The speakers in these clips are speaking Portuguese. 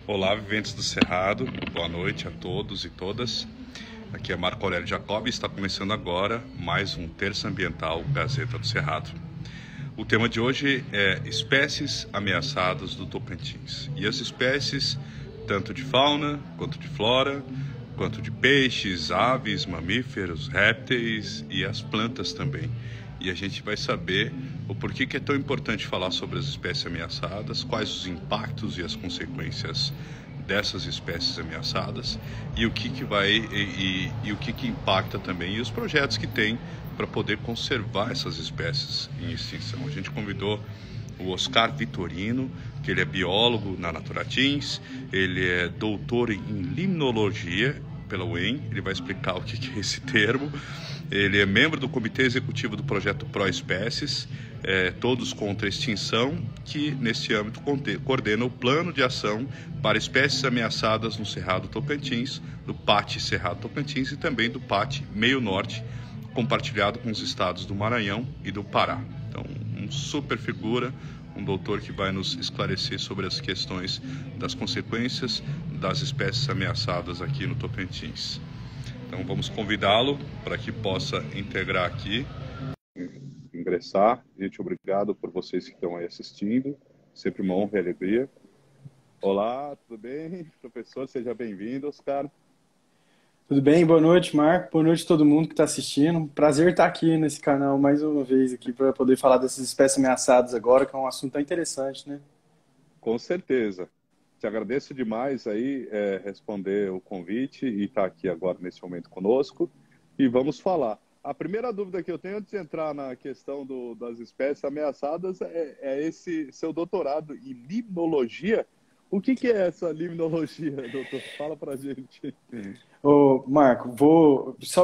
Olá, viventes do Cerrado, boa noite a todos e todas. Aqui é Marco Aurélio Jacob e está começando agora mais um Terça Ambiental Gazeta do Cerrado. O tema de hoje é espécies ameaçadas do Tocantins. E as espécies, tanto de fauna, quanto de flora, quanto de peixes, aves, mamíferos, répteis e as plantas também. E a gente vai saber o porquê que é tão importante falar sobre as espécies ameaçadas, quais os impactos e as consequências dessas espécies ameaçadas e o que impacta também e os projetos que tem para poder conservar essas espécies em extinção. A gente convidou o Oscar Vitorino, que ele é biólogo na Naturatins, ele é doutor em limnologia pela UEM, ele vai explicar o que é esse termo. Ele é membro do Comitê Executivo do Projeto Proespécies, Todos contra a Extinção, que nesse âmbito coordena o Plano de Ação para Espécies Ameaçadas no Cerrado Tocantins, do PAT Cerrado Tocantins e também do PAT Meio Norte, compartilhado com os estados do Maranhão e do Pará. Então, um super figura, um doutor que vai nos esclarecer sobre as questões das consequências das espécies ameaçadas aqui no Tocantins. Então vamos convidá-lo para que possa integrar aqui, ingressar. Gente, obrigado por vocês que estão aí assistindo. Sempre uma honra e alegria. Olá, tudo bem? Professor, seja bem-vindo, Oscar. Tudo bem? Boa noite, Marco. Boa noite a todo mundo que está assistindo. Prazer estar aqui nesse canal mais uma vez aqui para poder falar dessas espécies ameaçadas agora, que é um assunto tão interessante, né? Com certeza. Te agradeço demais aí responder o convite e estar aqui agora nesse momento conosco. E vamos falar. A primeira dúvida que eu tenho antes de entrar na questão das espécies ameaçadas é esse seu doutorado em limnologia. O que é essa limnologia, doutor? Fala pra gente. Ô, Marco,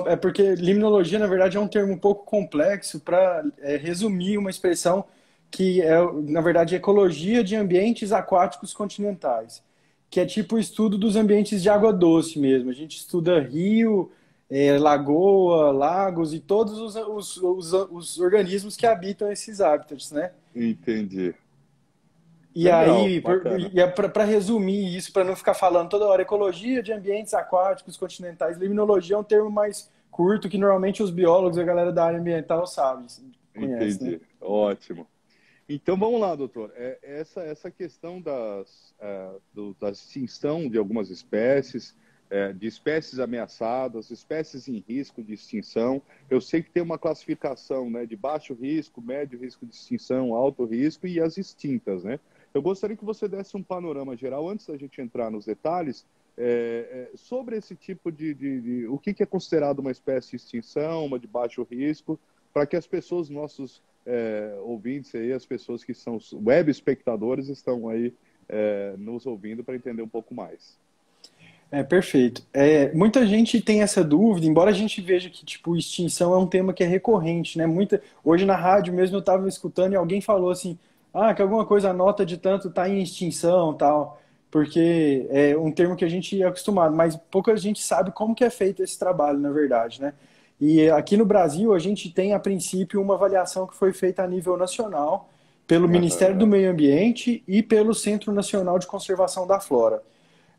é porque limnologia, na verdade, é um termo um pouco complexo para resumir uma expressão que é, na verdade, ecologia de ambientes aquáticos continentais, que é tipo o estudo dos ambientes de água doce mesmo. A gente estuda rio, lagoa, lagos e todos os organismos que habitam esses hábitats, né? Entendi. E Legal, aí, bacana. para resumir isso, para não ficar falando toda hora, ecologia de ambientes aquáticos continentais, limnologia é um termo mais curto que normalmente os biólogos e a galera da área ambiental sabem, conhece, né? Entendi. Ótimo. Então vamos lá, doutor. Essa questão da extinção de algumas espécies, de espécies ameaçadas, espécies em risco de extinção. Eu sei que tem uma classificação, né, de baixo risco, médio risco de extinção, alto risco e as extintas, né? Eu gostaria que você desse um panorama geral, antes da gente entrar nos detalhes, sobre esse tipo o que é considerado uma espécie de extinção, uma de baixo risco, para que as pessoas, nossos ouvintes aí, as pessoas que são web espectadores estão aí nos ouvindo para entender um pouco mais. Perfeito. Muita gente tem essa dúvida, embora a gente veja que tipo, extinção é um tema que é recorrente, né? Hoje na rádio mesmo eu estava escutando e alguém falou assim, que alguma coisa, a nota de tanto está em extinção, tal, porque é um termo que a gente é acostumado, mas pouca gente sabe como que é feito esse trabalho, na verdade, né? E aqui no Brasil a gente tem, a princípio, uma avaliação que foi feita a nível nacional pelo Ministério do Aham. Meio Ambiente e pelo Centro Nacional de Conservação da Flora.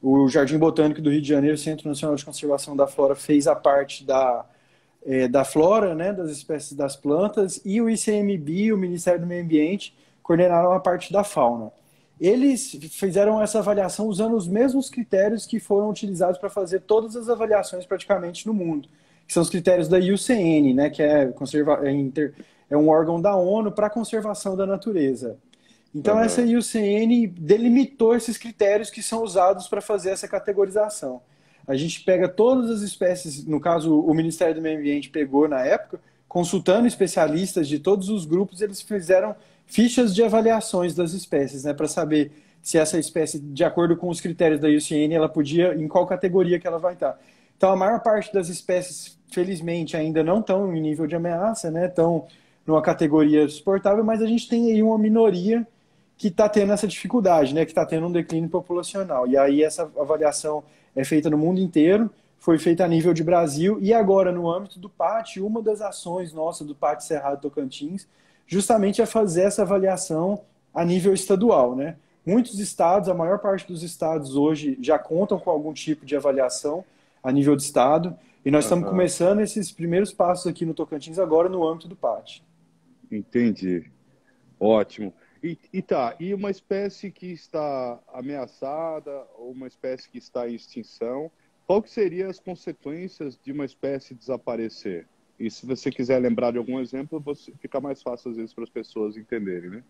O Jardim Botânico do Rio de Janeiro, Centro Nacional de Conservação da Flora, fez a parte da flora, né, das espécies das plantas, e o ICMBio, o Ministério do Meio Ambiente, coordenaram a parte da fauna. Eles fizeram essa avaliação usando os mesmos critérios que foram utilizados para fazer todas as avaliações praticamente no mundo, que são os critérios da IUCN, né, que é um órgão da ONU para a conservação da natureza. Então, essa Aham. IUCN delimitou esses critérios que são usados para fazer essa categorização. A gente pega todas as espécies, no caso, o Ministério do Meio Ambiente pegou na época, consultando especialistas de todos os grupos, eles fizeram fichas de avaliações das espécies, né, para saber se essa espécie, de acordo com os critérios da IUCN, ela podia, em qual categoria que ela vai estar. Então, a maior parte das espécies, felizmente, ainda não estão em nível de ameaça, né, estão numa categoria suportável, mas a gente tem aí uma minoria que está tendo essa dificuldade, né, que está tendo um declínio populacional. E aí essa avaliação é feita no mundo inteiro, foi feita a nível de Brasil, e agora no âmbito do PAT, uma das ações nossas do PAT Cerrado Tocantins, justamente é fazer essa avaliação a nível estadual, né? muitos estados, a maior parte dos estados hoje já contam com algum tipo de avaliação a nível de estado, e nós estamos Aham. começando esses primeiros passos aqui no Tocantins agora no âmbito do PAT. Entendi. Ótimo. E uma espécie que está ameaçada ou uma espécie que está em extinção, qual que seriam as consequências de uma espécie desaparecer? E se você quiser lembrar de algum exemplo, fica mais fácil às vezes para as pessoas entenderem, né?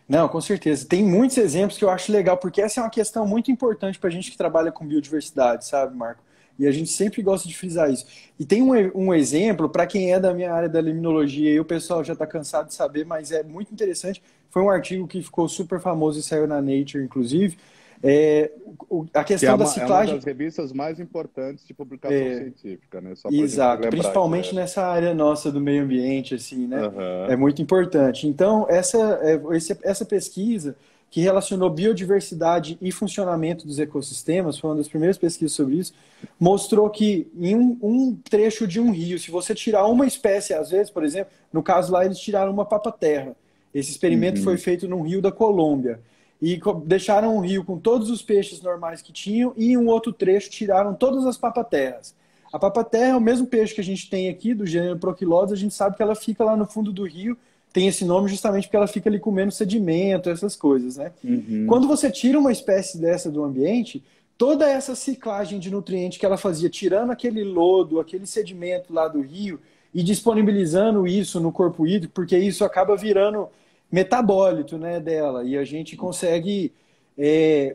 Não, com certeza. Tem muitos exemplos que eu acho legal, porque essa é uma questão muito importante para a gente que trabalha com biodiversidade, sabe, Marco? E a gente sempre gosta de frisar isso. E tem um exemplo, para quem é da minha área da limnologia, e o pessoal já está cansado de saber, mas é muito interessante. Foi um artigo que ficou super famoso e saiu na Nature, inclusive. A Que é questão da é uma ciclagem. das revistas mais importante de publicação científica, né? Só para a gente Exato, lembrar que principalmente é. nessa área nossa do meio ambiente, assim, né? É Aham. muito importante. Então, essa pesquisa que relacionou biodiversidade e funcionamento dos ecossistemas, foi uma das primeiras pesquisas sobre isso, mostrou que em um trecho de um rio, se você tirar uma espécie, às vezes, por exemplo, no caso lá eles tiraram uma papa-terra. Esse experimento foi Uhum. feito num rio da Colômbia. E deixaram um rio com todos os peixes normais que tinham e em um outro trecho tiraram todas as papaterras. A papaterra é o mesmo peixe que a gente tem aqui, do gênero Proquilodes, a gente sabe que ela fica lá no fundo do rio, tem esse nome justamente porque ela fica ali comendo sedimento, essas coisas, né? Uhum. Quando você tira uma espécie dessa do ambiente, toda essa ciclagem de nutriente que ela fazia, tirando aquele lodo, aquele sedimento lá do rio e disponibilizando isso no corpo hídrico, porque isso acaba virando metabólito, né, dela, e a gente consegue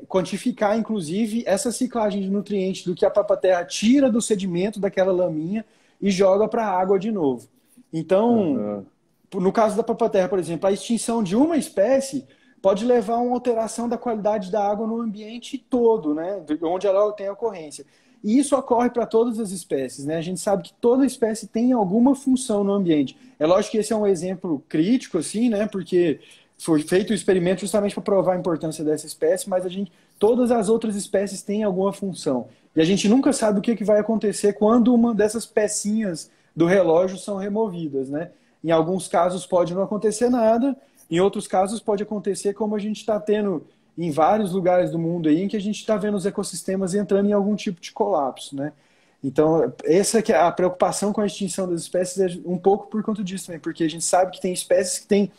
quantificar, inclusive, essa ciclagem de nutrientes do que a papaterra tira do sedimento daquela laminha e joga para a água de novo. Então, Aham. no caso da papaterra, por exemplo, a extinção de uma espécie pode levar a uma alteração da qualidade da água no ambiente todo, né, onde ela tem ocorrência. E isso ocorre para todas as espécies, né? A gente sabe que toda espécie tem alguma função no ambiente. É lógico que esse é um exemplo crítico, assim, né? Porque foi feito o experimento justamente para provar a importância dessa espécie, mas todas as outras espécies têm alguma função. E a gente nunca sabe o que vai acontecer quando uma dessas pecinhas do relógio são removidas, né? Em alguns casos pode não acontecer nada, em outros casos pode acontecer como a gente está tendo em vários lugares do mundo aí, em que a gente está vendo os ecossistemas entrando em algum tipo de colapso, né? Então, essa que é a preocupação com a extinção das espécies é um pouco por conta disso também, porque a gente sabe que tem espécies que têm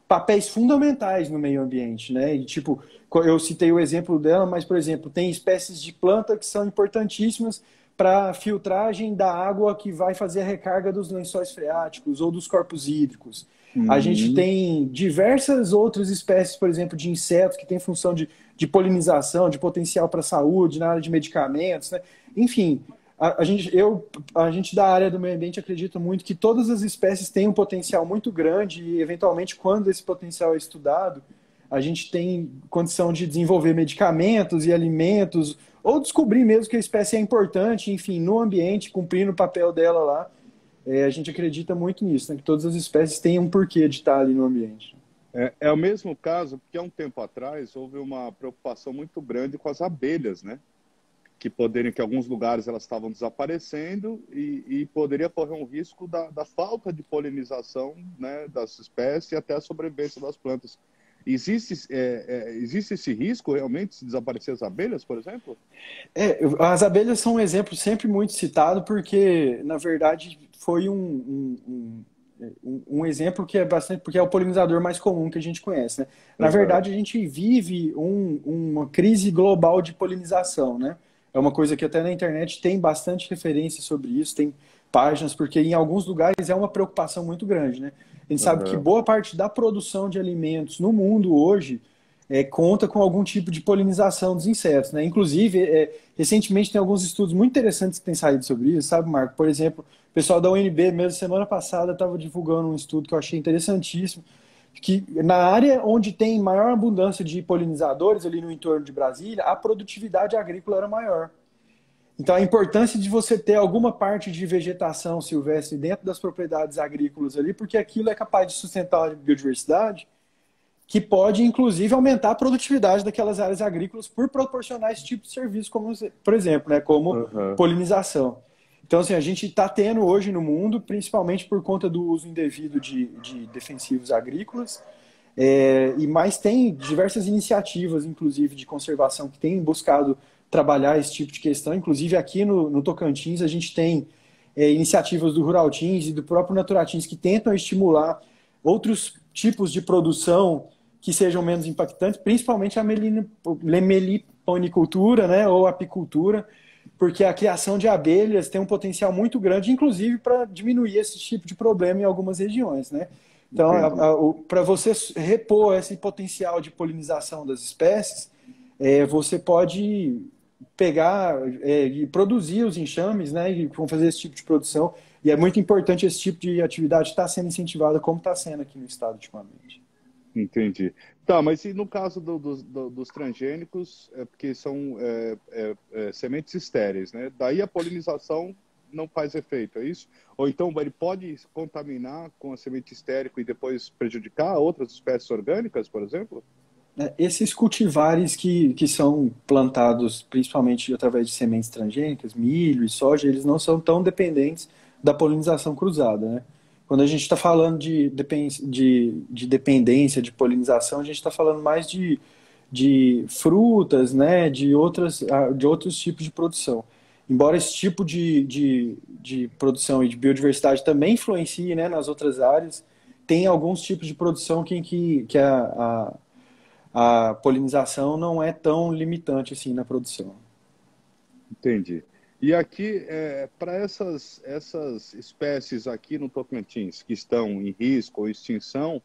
papéis fundamentais no meio ambiente, né? E tipo, eu citei o exemplo dela, mas, por exemplo, tem espécies de planta que são importantíssimas para a filtragem da água que vai fazer a recarga dos lençóis freáticos ou dos corpos hídricos. A gente Uhum. tem diversas outras espécies, por exemplo, de insetos que têm função de polinização, de potencial para a saúde, na área de medicamentos, né? Enfim, a gente da área do meio ambiente acredita muito que todas as espécies têm um potencial muito grande e, eventualmente, quando esse potencial é estudado, a gente tem condição de desenvolver medicamentos e alimentos, ou descobrir mesmo que a espécie é importante, enfim, no ambiente, cumprindo o papel dela lá. A gente acredita muito nisso, né? Que todas as espécies têm um porquê de estar ali no ambiente. É o mesmo caso, porque há um tempo atrás houve uma preocupação muito grande com as abelhas, né? Que alguns lugares elas estavam desaparecendo e poderia correr um risco da falta de polinização, né, das espécies e até a sobrevivência das plantas. Existe esse risco realmente de desaparecer as abelhas, por exemplo? As abelhas são um exemplo sempre muito citado porque, na verdade, foi um exemplo que é bastante, porque é o polinizador mais comum que a gente conhece, né? Na Uhum. verdade, a gente vive uma crise global de polinização, né? É uma coisa que até na internet tem bastante referência sobre isso, tem páginas, porque em alguns lugares é uma preocupação muito grande, né? A gente sabe que Uhum. boa parte da produção de alimentos no mundo hoje conta com algum tipo de polinização dos insetos, né? Inclusive, recentemente tem alguns estudos muito interessantes que têm saído sobre isso, sabe, Marco? Por exemplo, o pessoal da UNB, mesmo semana passada, estava divulgando um estudo que eu achei interessantíssimo, que na área onde tem maior abundância de polinizadores, ali no entorno de Brasília, a produtividade agrícola era maior. Então, a importância de você ter alguma parte de vegetação silvestre dentro das propriedades agrícolas ali, porque aquilo é capaz de sustentar a biodiversidade, que pode, inclusive, aumentar a produtividade daquelas áreas agrícolas por proporcionar esse tipo de serviço, como, por exemplo, né, como Uhum. polinização. Então, assim, a gente está tendo hoje no mundo, principalmente por conta do uso indevido de defensivos agrícolas, E mais tem diversas iniciativas, inclusive, de conservação que têm buscado trabalhar esse tipo de questão. Inclusive, aqui no Tocantins, a gente tem iniciativas do Rural Teams e do próprio Naturatins que tentam estimular outros tipos de produção que sejam menos impactantes, principalmente a meliponicultura, né, ou apicultura, porque a criação de abelhas tem um potencial muito grande, inclusive para diminuir esse tipo de problema em algumas regiões, né? Então, para você repor esse potencial de polinização das espécies, você pode pegar e produzir os enxames, né, e vão fazer esse tipo de produção. E é muito importante esse tipo de atividade estar sendo incentivada, como está sendo aqui no estado ultimamente. Entendi. Tá, mas e no caso dos transgênicos, porque são sementes estéreis, né? Daí a polinização não faz efeito, é isso? Ou então ele pode contaminar com a semente estérico e depois prejudicar outras espécies orgânicas, por exemplo? Esses cultivares que são plantados principalmente através de sementes transgênicas, milho e soja, eles não são tão dependentes da polinização cruzada, né? Quando a gente está falando de dependência de polinização, a gente está falando mais de frutas, né, de outros tipos de produção. Embora esse tipo de produção e de biodiversidade também influencie, né, nas outras áreas, tem alguns tipos de produção que a polinização não é tão limitante assim na produção. Entendi. E aqui, para essas espécies aqui no Tocantins que estão em risco ou extinção,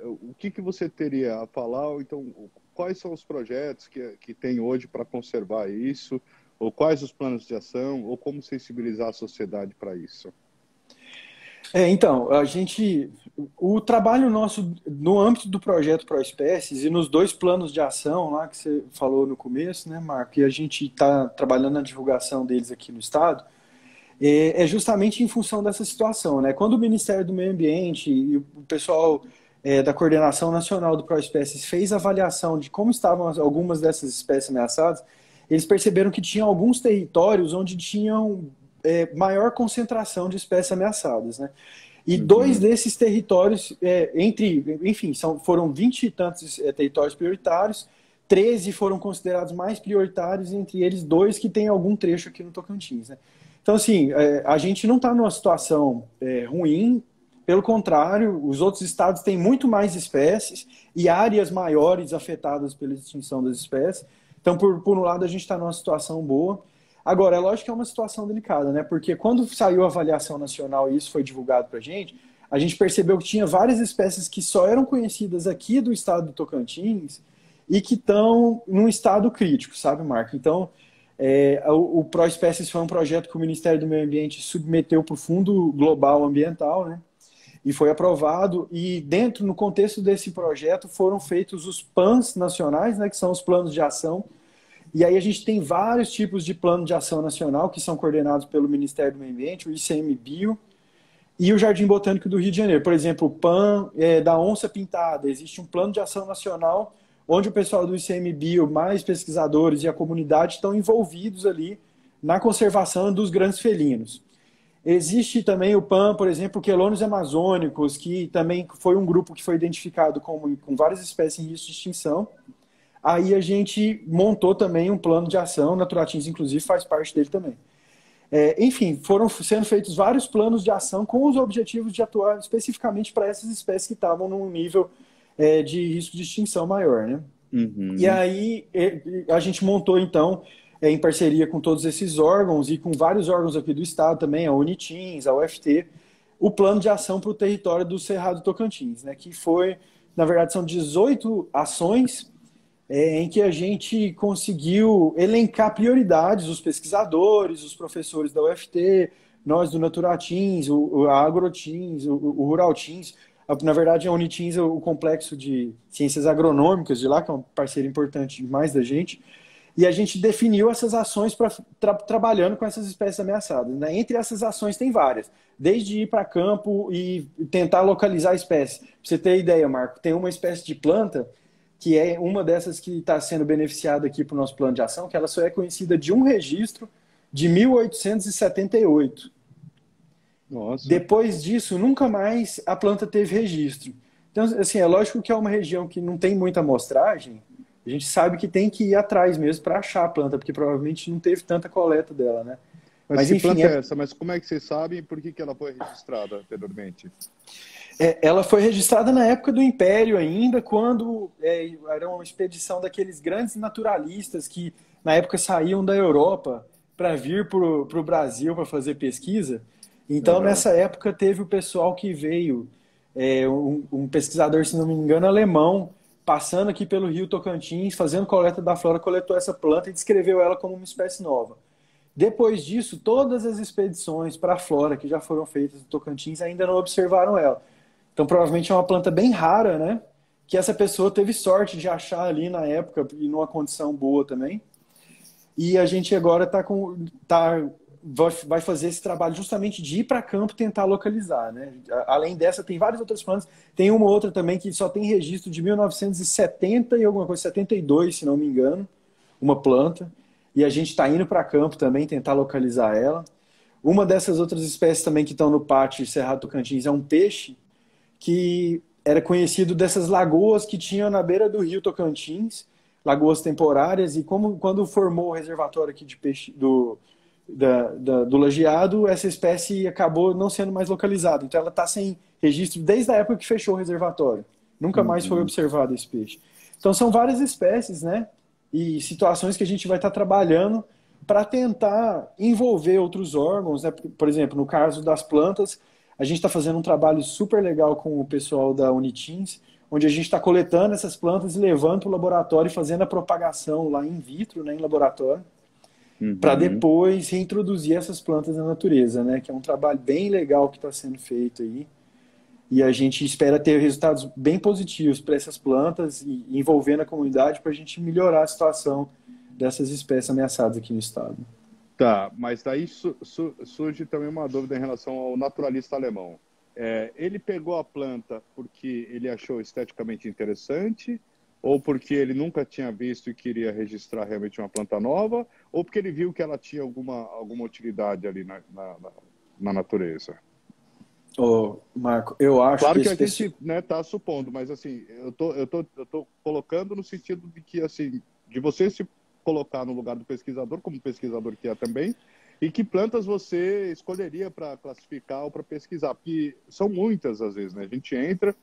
o que você teria a falar? Ou então, quais são os projetos que tem hoje para conservar isso? Ou quais os planos de ação? Ou como sensibilizar a sociedade para isso? Então, o trabalho nosso no âmbito do projeto ProEspécies e nos dois planos de ação lá que você falou no começo, né, Marco, e a gente está trabalhando na divulgação deles aqui no estado, é justamente em função dessa situação, né? Quando o Ministério do Meio Ambiente e o pessoal da Coordenação Nacional do ProEspécies fez a avaliação de como estavam algumas dessas espécies ameaçadas, eles perceberam que tinha alguns territórios onde tinham maior concentração de espécies ameaçadas, né? E dois desses territórios, foram 20 e tantos territórios prioritários, 13 foram considerados mais prioritários, entre eles dois que tem algum trecho aqui no Tocantins, né? Então, assim, a gente não está numa situação ruim, pelo contrário, os outros estados têm muito mais espécies e áreas maiores afetadas pela extinção das espécies. Então, por um lado, a gente está numa situação boa. Agora, é lógico que é uma situação delicada, né? Porque quando saiu a avaliação nacional e isso foi divulgado para a gente percebeu que tinha várias espécies que só eram conhecidas aqui do estado do Tocantins e que estão num estado crítico, sabe, Marco? Então, o ProEspécies foi um projeto que o Ministério do Meio Ambiente submeteu para o Fundo Global Ambiental, né? E foi aprovado, e no contexto desse projeto foram feitos os PANs nacionais, né, que são os planos de ação. E aí a gente tem vários tipos de plano de ação nacional que são coordenados pelo Ministério do Meio Ambiente, o ICMBio e o Jardim Botânico do Rio de Janeiro. Por exemplo, o PAN da onça pintada, existe um plano de ação nacional onde o pessoal do ICMBio, mais pesquisadores e a comunidade estão envolvidos ali na conservação dos grandes felinos. Existe também o PAN, por exemplo, Quelônios amazônicos, que também foi um grupo que foi identificado com várias espécies em risco de extinção. Aí a gente montou também um plano de ação, Naturatins, inclusive, faz parte dele também. Enfim, foram sendo feitos vários planos de ação com os objetivos de atuar especificamente para essas espécies que estavam num nível de risco de extinção maior, né? Uhum. E aí a gente montou, então, em parceria com todos esses órgãos e com vários órgãos aqui do estado também, a Unitins, a UFT, o plano de ação para o território do Cerrado Tocantins, né? Que foi, na verdade, são 18 ações em que a gente conseguiu elencar prioridades, os pesquisadores, os professores da UFT, nós do Naturatins, a Agrotins, o Rural Teams, na verdade a Unitins é o complexo de ciências agronômicas de lá, que é um parceiro importante demais da gente, e a gente definiu essas ações trabalhando com essas espécies ameaçadas, né? Entre essas ações tem várias, desde ir para campo e tentar localizar espécies. Para você ter ideia, Marco, tem uma espécie de planta que é uma dessas que está sendo beneficiada aqui para o nosso plano de ação, que ela só é conhecida de um registro de 1878. Nossa. Depois disso, nunca mais a planta teve registro. Então, assim, é lógico que é uma região que não tem muita amostragem, a gente sabe que tem que ir atrás mesmo para achar a planta, porque provavelmente não teve tanta coleta dela, né? Mas Mas que enfim, planta é essa? Mas como é que vocês sabem e por que ela foi registrada anteriormente? ela foi registrada na época do Império ainda, quando era uma expedição daqueles grandes naturalistas que na época saíam da Europa para vir para o Brasil para fazer pesquisa. Então, Aham. nessa época, teve o pessoal que veio, um pesquisador, se não me engano, alemão, passando aqui pelo Rio Tocantins, fazendo coleta da flora, coletou essa planta e descreveu ela como uma espécie nova. Depois disso, todas as expedições para a flora que já foram feitas no Tocantins ainda não observaram ela. Então, provavelmente é uma planta bem rara, né? Que essa pessoa teve sorte de achar ali na época e numa condição boa também. E a gente agora vai fazer esse trabalho justamente de ir para campo tentar localizar, né? Além dessa, tem várias outras plantas. Tem uma outra também que só tem registro de 1970 e alguma coisa, 72, se não me engano, uma planta. E a gente está indo para campo também tentar localizar ela. Uma dessas outras espécies também que estão no pátio Cerrado Tocantins é um peixe que era conhecido dessas lagoas que tinham na beira do rio Tocantins, lagoas temporárias, e quando formou o reservatório aqui de peixe do Lajeado, essa espécie acabou não sendo mais localizada. Então ela está sem registro desde a época que fechou o reservatório. Nunca mais foi Uhum. observado esse peixe. Então são várias espécies, né? E situações que a gente vai estar trabalhando para tentar envolver outros órgãos, né? Por exemplo, no caso das plantas, a gente está fazendo um trabalho super legal com o pessoal da Unitins, onde a gente está coletando essas plantas e levando para o laboratório e fazendo a propagação lá in vitro, né, em laboratório, para Uhum. depois reintroduzir essas plantas na natureza, né? Que é um trabalho bem legal que está sendo feito aí. E a gente espera ter resultados bem positivos para essas plantas e envolvendo a comunidade para a gente melhorar a situação dessas espécies ameaçadas aqui no estado. Tá, mas daí surge também uma dúvida em relação ao naturalista alemão. Ele pegou a planta porque ele achou esteticamente interessante, ou porque ele nunca tinha visto e queria registrar realmente uma planta nova, ou porque ele viu que ela tinha alguma utilidade ali na natureza? Ô, Marco, eu acho Claro que que esse a pessoal. gente, né, tá supondo, mas assim, eu tô colocando no sentido de que, assim, de você se colocar no lugar do pesquisador, como pesquisador que é também, e que plantas você escolheria para classificar ou para pesquisar, porque são muitas às vezes, né? A gente entra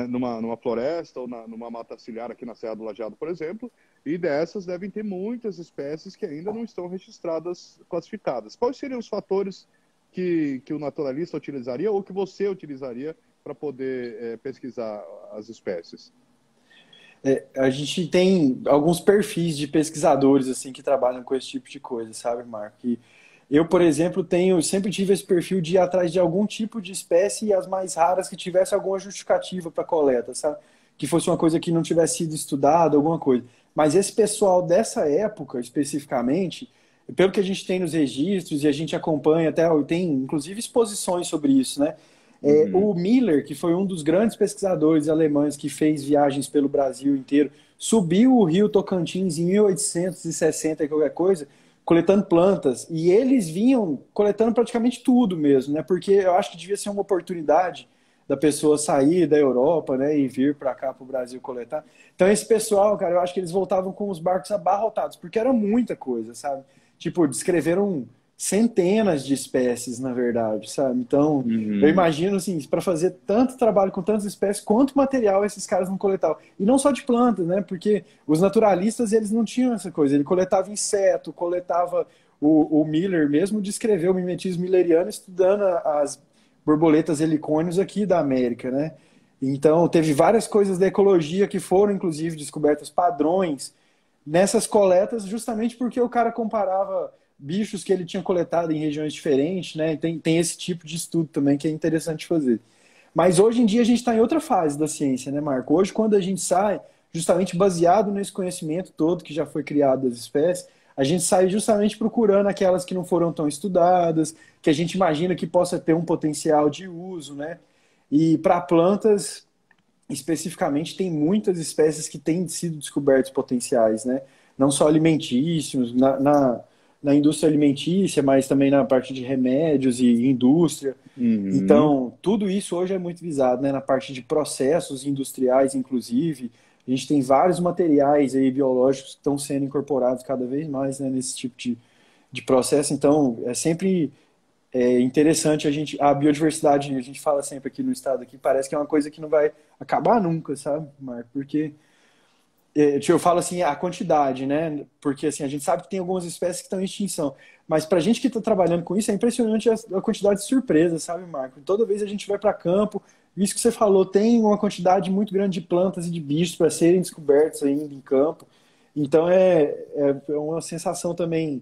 numa floresta ou numa mata ciliar aqui na Serra do Lajeado, por exemplo, e dessas devem ter muitas espécies que ainda não estão registradas, classificadas. Quais seriam os fatores que o naturalista utilizaria ou que você utilizaria para poder pesquisar as espécies? A gente tem alguns perfis de pesquisadores assim que trabalham com esse tipo de coisa, sabe, Marco? E eu, por exemplo, sempre tive esse perfil de ir atrás de algum tipo de espécie e as mais raras que tivesse alguma justificativa para coleta, sabe? Que fosse uma coisa que não tivesse sido estudada, alguma coisa. Mas esse pessoal dessa época, especificamente, pelo que a gente tem nos registros e a gente acompanha até, tem inclusive exposições sobre isso, né? Uhum. O Miller, que foi um dos grandes pesquisadores alemães que fez viagens pelo Brasil inteiro, subiu o rio Tocantins em 1860 e qualquer coisa, coletando plantas, e eles vinham coletando praticamente tudo mesmo, né? Porque eu acho que devia ser uma oportunidade da pessoa sair da Europa, né, e vir para cá para o Brasil coletar. Então esse pessoal, cara, eu acho que eles voltavam com os barcos abarrotados, porque era muita coisa, sabe? Tipo, descreveram centenas de espécies, na verdade, sabe? Então, eu Uhum. imagino, assim, para fazer tanto trabalho com tantas espécies, quanto material esses caras não coletavam. E não só de plantas, né? Porque os naturalistas, eles não tinham essa coisa. Ele coletava inseto, coletava... O Miller mesmo descreveu o mimetismo milleriano estudando as borboletas helicônios aqui da América, né? Então, teve várias coisas da ecologia que foram, inclusive, descobertas padrões nessas coletas, justamente porque o cara comparava bichos que ele tinha coletado em regiões diferentes, né? Tem esse tipo de estudo também que é interessante fazer. Mas hoje em dia a gente está em outra fase da ciência, né, Marco? Hoje, quando a gente sai, justamente baseado nesse conhecimento todo que já foi criado das espécies, a gente sai justamente procurando aquelas que não foram tão estudadas, que a gente imagina que possa ter um potencial de uso, né? E para plantas, especificamente, tem muitas espécies que têm sido descobertos potenciais, né? Não só alimentícios, na indústria alimentícia, mas também na parte de remédios e indústria. Uhum. Então, tudo isso hoje é muito visado, né, na parte de processos industriais, inclusive. A gente tem vários materiais aí biológicos que estão sendo incorporados cada vez mais, né, nesse tipo de processo. Então, é sempre interessante a biodiversidade, a gente fala sempre aqui no estado, aqui, parece que é uma coisa que não vai acabar nunca, sabe, Marco? Porque eu falo assim, a quantidade, né? Porque assim, a gente sabe que tem algumas espécies que estão em extinção, mas para a gente que está trabalhando com isso, é impressionante a quantidade de surpresas, sabe, Marco? Toda vez a gente vai para campo, isso que você falou, tem uma quantidade muito grande de plantas e de bichos para serem descobertos ainda em campo. Então é uma sensação também,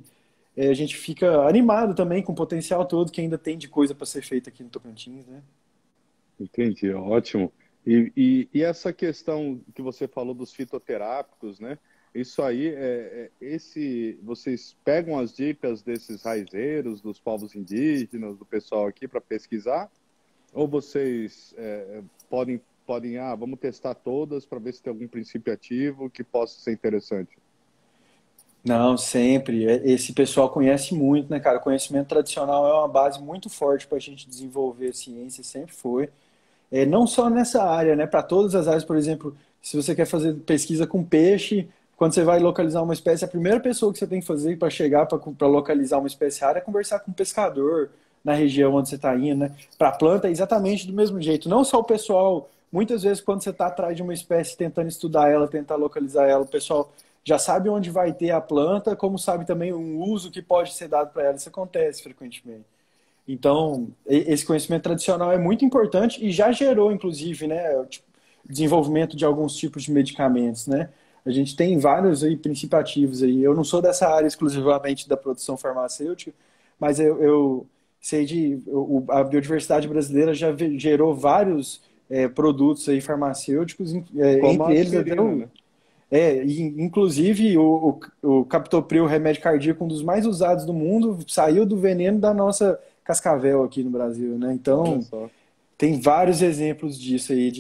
a gente fica animado também com o potencial todo que ainda tem de coisa para ser feita aqui no Tocantins, né? Entendi, ótimo. E essa questão que você falou dos fitoterápicos, né? Isso aí, vocês pegam as dicas desses raizeiros, dos povos indígenas, do pessoal aqui para pesquisar? Ou vocês podem, vamos testar todas para ver se tem algum princípio ativo que possa ser interessante? Não, sempre. Esse pessoal conhece muito, né, cara? O conhecimento tradicional é uma base muito forte para a gente desenvolver ciência, sempre foi. Não só nessa área, né? Para todas as áreas, por exemplo, se você quer fazer pesquisa com peixe, quando você vai localizar uma espécie, a primeira pessoa que você tem que fazer para chegar para localizar uma espécie rara é conversar com um pescador na região onde você está indo, né? Para planta é exatamente do mesmo jeito. Não só o pessoal, muitas vezes quando você está atrás de uma espécie tentando estudar ela, tentar localizar ela, o pessoal já sabe onde vai ter a planta, como sabe também um uso que pode ser dado para ela. Isso acontece frequentemente. Então, esse conhecimento tradicional é muito importante e já gerou, inclusive, né, o desenvolvimento de alguns tipos de medicamentos, né? A gente tem vários aí princípios ativos aí. Eu não sou dessa área exclusivamente da produção farmacêutica, mas eu sei a biodiversidade brasileira já gerou vários produtos aí farmacêuticos, Como a entre eles até aspirina, né? inclusive o captopril, remédio cardíaco, um dos mais usados do mundo, saiu do veneno da nossa cascavel aqui no Brasil, né? Olha Então, só. tem vários exemplos disso aí,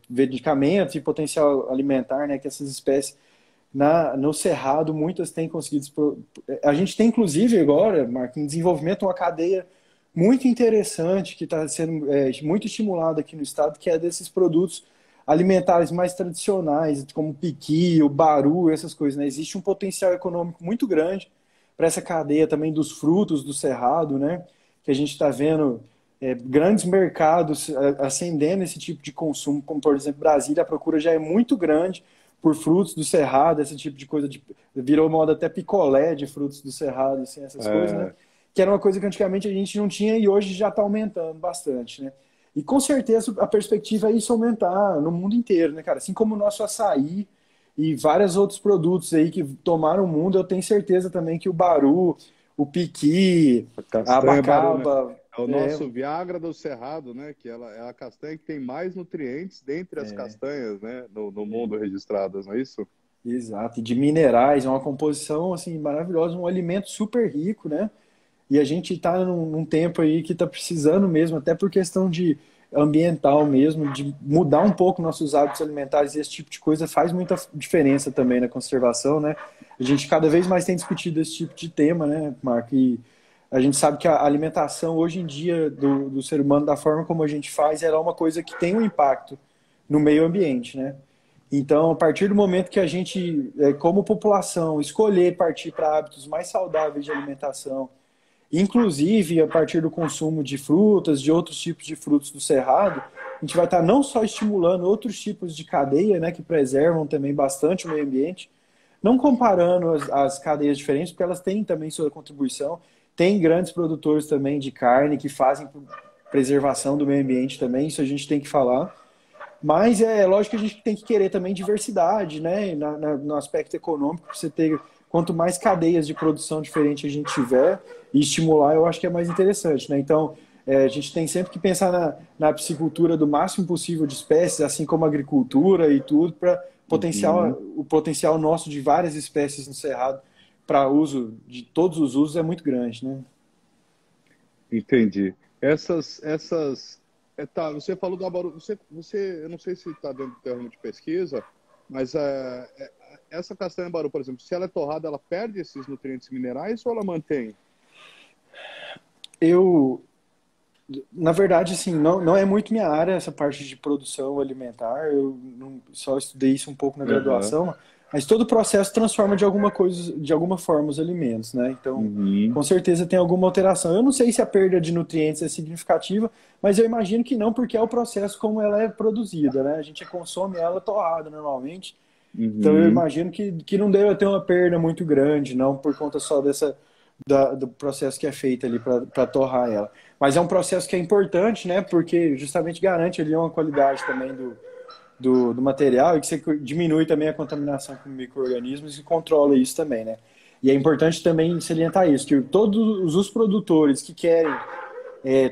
medicamentos e potencial alimentar, né? Que essas espécies, no Cerrado, muitas têm conseguido. A gente tem, inclusive, agora, Marco, em desenvolvimento, uma cadeia muito interessante que está sendo muito estimulada aqui no estado, que é desses produtos alimentares mais tradicionais, como o piqui, o baru, essas coisas, né? Existe um potencial econômico muito grande para essa cadeia também dos frutos do cerrado, né? Que a gente está vendo grandes mercados acendendo esse tipo de consumo, como por exemplo Brasília, a procura já é muito grande por frutos do cerrado, esse tipo de coisa, virou moda até picolé de frutos do cerrado, assim, essas coisas, né? É, Que era uma coisa que antigamente a gente não tinha e hoje já está aumentando bastante, né? E com certeza a perspectiva é isso aumentar no mundo inteiro, né, cara? Assim como o nosso açaí e vários outros produtos aí que tomaram o mundo, eu tenho certeza também que o baru, o piqui, a a castanha barô, né? abacaba, É o nosso Viagra do Cerrado, né? Que ela é a castanha que tem mais nutrientes dentre as castanhas, né? No mundo registradas, não é isso? exato, e de minerais, é uma composição assim maravilhosa, um alimento super rico, né? E a gente está num tempo aí que está precisando mesmo, até por questão de ambiental mesmo, de mudar um pouco nossos hábitos alimentares e esse tipo de coisa faz muita diferença também na conservação, né? A gente cada vez mais tem discutido esse tipo de tema, né, Marco? E a gente sabe que a alimentação hoje em dia do ser humano, da forma como a gente faz, ela é uma coisa que tem um impacto no meio ambiente, né? Então, a partir do momento que a gente, como população, escolher partir para hábitos mais saudáveis de alimentação, inclusive a partir do consumo de frutas, de outros tipos de frutos do cerrado, a gente vai estar não só estimulando outros tipos de cadeia, né, que preservam também bastante o meio ambiente, não comparando as cadeias diferentes, porque elas têm também sua contribuição. Tem grandes produtores também de carne que fazem preservação do meio ambiente também, isso a gente tem que falar. Mas é lógico que a gente tem que querer também diversidade, né? No aspecto econômico, pra você ter quanto mais cadeias de produção diferente a gente tiver e estimular, eu acho que é mais interessante, né? Então, a gente tem sempre que pensar na piscicultura do máximo possível de espécies, assim como a agricultura e tudo, para Uhum, o potencial nosso de várias espécies no cerrado para uso de todos os usos é muito grande, né? entendi. Tá, você falou do abaru, eu não sei se está dentro do terreno de pesquisa, mas essa castanha Baru, por exemplo, se ela é torrada, ela perde esses nutrientes minerais ou ela mantém? Eu, na verdade, assim, não é muito minha área essa parte de produção alimentar. Eu só estudei isso um pouco na Aham. graduação, mas todo o processo transforma de alguma coisa, de alguma forma os alimentos, né? Então, Uhum. com certeza tem alguma alteração. Eu não sei se a perda de nutrientes é significativa, mas eu imagino que não, porque é o processo como ela é produzida, né? A gente consome ela torrada normalmente. Então eu Uhum. imagino que não deve ter uma perda muito grande, não por conta só do processo que é feito ali para torrar ela. Mas é um processo que é importante, né? Porque justamente garante ali uma qualidade também do material e que você diminui também a contaminação com micro-organismos e controla isso também, né? E é importante também salientar isso, que todos os produtores que querem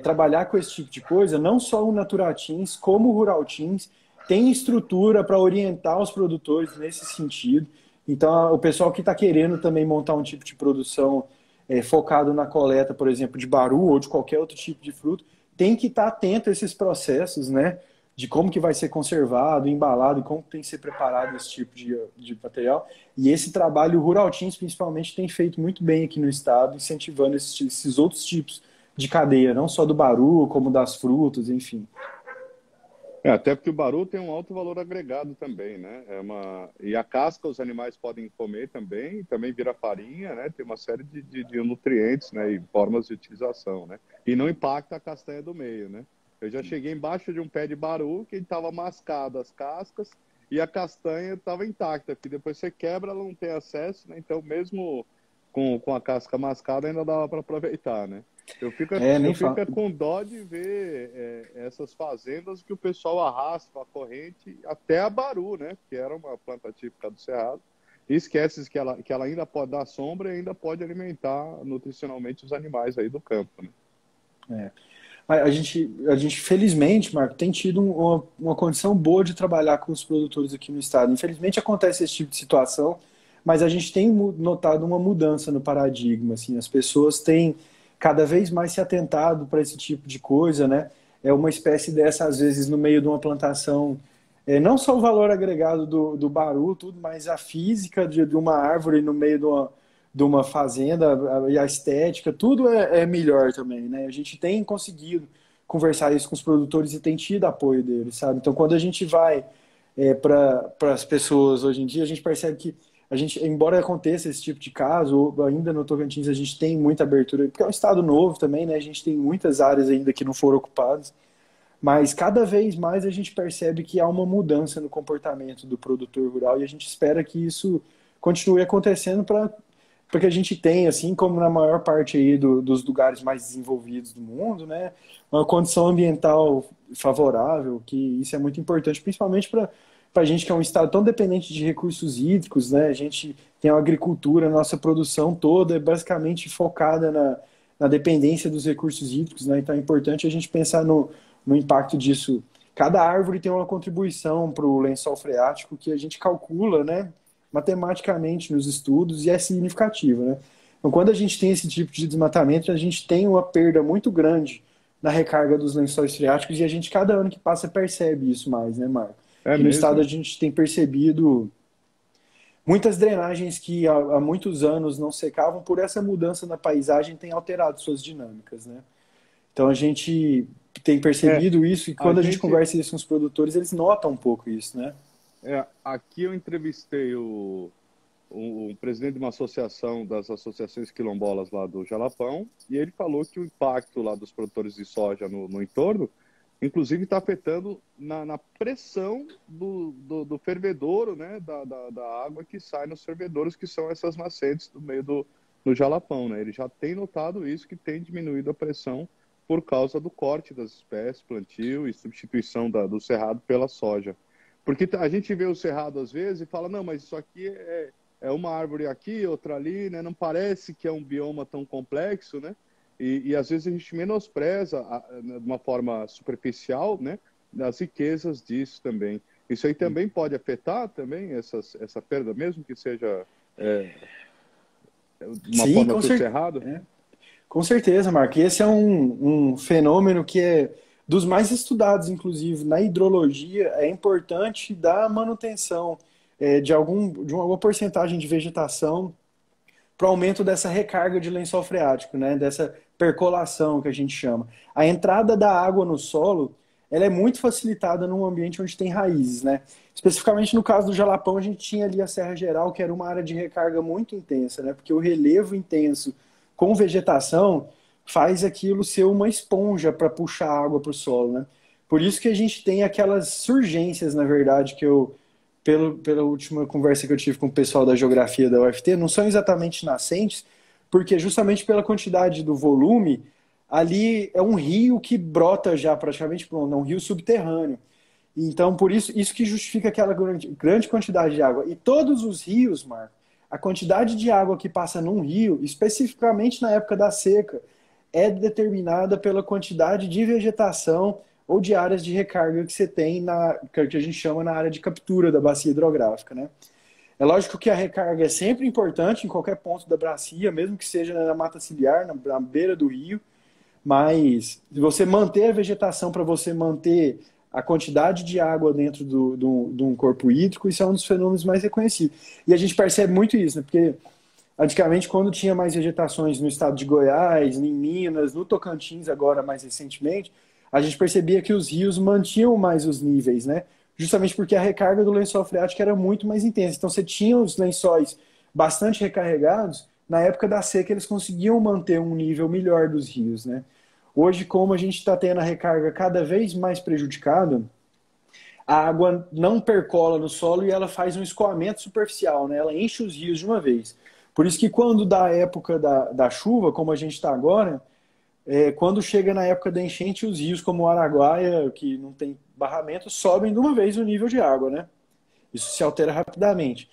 trabalhar com esse tipo de coisa, não só o Naturatins, como o Rural Teams, tem estrutura para orientar os produtores nesse sentido. Então, o pessoal que está querendo também montar um tipo de produção focado na coleta, por exemplo, de baru ou de qualquer outro tipo de fruto, tem que estar atento a esses processos, né? De como que vai ser conservado, embalado, como tem que ser preparado esse tipo de material. E esse trabalho, o Rural Teams, principalmente, tem feito muito bem aqui no estado, incentivando esses outros tipos de cadeia, não só do baru, como das frutas, enfim. Até porque o baru tem um alto valor agregado também, né? E a casca os animais podem comer também, também vira farinha, né? Tem uma série de nutrientes, né? E formas de utilização, né? E não impacta a castanha do meio, né? Eu já cheguei embaixo de um pé de baru que estava mascado as cascas e a castanha estava intacta, porque depois você quebra, ela não tem acesso, né? Então mesmo com a casca mascada ainda dava para aproveitar, né? Eu Nem fico fala. com dó de ver essas fazendas que o pessoal arrasta a corrente até a Baru, né? Que era uma planta típica do Cerrado. E esquece que ela ainda pode dar sombra e ainda pode alimentar nutricionalmente os animais aí do campo, né? É. A gente, felizmente, Marco, tem tido uma condição boa de trabalhar com os produtores aqui no estado. Infelizmente acontece esse tipo de situação, mas a gente tem notado uma mudança no paradigma. Assim, as pessoas têm cada vez mais se atentado para esse tipo de coisa, né? É uma espécie dessa, às vezes, no meio de uma plantação, não só o valor agregado do baru, tudo, mas a física de uma árvore no meio de uma fazenda e a estética, tudo é melhor também, né? A gente tem conseguido conversar isso com os produtores e tem tido apoio deles, sabe? Então, quando a gente vai para as pessoas hoje em dia, a gente percebe que a gente, embora aconteça esse tipo de caso, ainda no Tocantins a gente tem muita abertura, porque é um estado novo também, né? A gente tem muitas áreas ainda que não foram ocupadas, mas cada vez mais a gente percebe que há uma mudança no comportamento do produtor rural e a gente espera que isso continue acontecendo para que a gente tenha, assim como na maior parte aí dos lugares mais desenvolvidos do mundo, né, uma condição ambiental favorável, que isso é muito importante, principalmente para a gente que é um estado tão dependente de recursos hídricos, né, a gente tem a agricultura, a nossa produção toda é basicamente focada na dependência dos recursos hídricos, né, então é importante a gente pensar no impacto disso. Cada árvore tem uma contribuição para o lençol freático que a gente calcula, né, matematicamente nos estudos e é significativa, né? Então, quando a gente tem esse tipo de desmatamento, a gente tem uma perda muito grande na recarga dos lençóis freáticos e a gente, cada ano que passa, percebe isso mais, né, Marco? É Aqui no estado, a mesmo? gente tem percebido muitas drenagens que há muitos anos não secavam, por essa mudança na paisagem, tem alterado suas dinâmicas, né? Então, a gente tem É, percebido isso e a quando a gente gente, conversa isso com os produtores, eles notam um pouco isso, né? aqui eu entrevistei o presidente de uma associação, das associações quilombolas lá do Jalapão, e ele falou que o impacto lá dos produtores de soja no entorno, inclusive está afetando na pressão do fervedouro, né, da água que sai nos fervedouros, que são essas nascentes do meio do Jalapão, né? Ele já tem notado isso, que tem diminuído a pressão por causa do corte das espécies, plantio e substituição do cerrado pela soja. Porque a gente vê o cerrado às vezes e fala, não, mas isso aqui é uma árvore aqui, outra ali, né? Não parece que é um bioma tão complexo, né? E às vezes a gente menospreza de uma forma superficial, né? Das riquezas disso também. Isso aí também pode afetar também essa perda, mesmo que seja é, de uma Sim, forma para o cerrado? com certeza, Marco. E esse é um fenômeno que é dos mais estudados, inclusive, na hidrologia. É importante dar manutenção de uma porcentagem de vegetação para o aumento dessa recarga de lençol freático, né? Dessa percolação que a gente chama. A entrada da água no solo, ela é muito facilitada num ambiente onde tem raízes, né? Especificamente no caso do Jalapão, a gente tinha ali a Serra Geral, que era uma área de recarga muito intensa, né? Porque o relevo intenso com vegetação faz aquilo ser uma esponja para puxar água para o solo, né? Por isso que a gente tem aquelas surgências, na verdade, que pela última conversa que eu tive com o pessoal da geografia da UFT, não são exatamente nascentes, porque justamente pela quantidade do volume, ali é um rio que brota já praticamente pronto, é um rio subterrâneo. Então, por isso que justifica aquela grande quantidade de água. E todos os rios, Marco, a quantidade de água que passa num rio, especificamente na época da seca, é determinada pela quantidade de vegetação ou de áreas de recarga que você tem, que a gente chama na área de captura da bacia hidrográfica, né? É lógico que a recarga é sempre importante em qualquer ponto da bacia, mesmo que seja na mata ciliar, na beira do rio, mas se você manter a vegetação para você manter a quantidade de água dentro de um corpo hídrico, isso é um dos fenômenos mais reconhecidos. E a gente percebe muito isso, né? Porque antigamente, quando tinha mais vegetações no estado de Goiás, em Minas, no Tocantins, agora mais recentemente, a gente percebia que os rios mantinham mais os níveis, né? Justamente porque a recarga do lençol freático era muito mais intensa. Então, você tinha os lençóis bastante recarregados, na época da seca eles conseguiam manter um nível melhor dos rios, né? Hoje, como a gente está tendo a recarga cada vez mais prejudicada, a água não percola no solo e ela faz um escoamento superficial, né? Ela enche os rios de uma vez. Por isso que quando dá a época da chuva, como a gente está agora, quando chega na época da enchente, os rios como o Araguaia, que não tem barramento, sobem de uma vez o nível de água, né? Isso se altera rapidamente.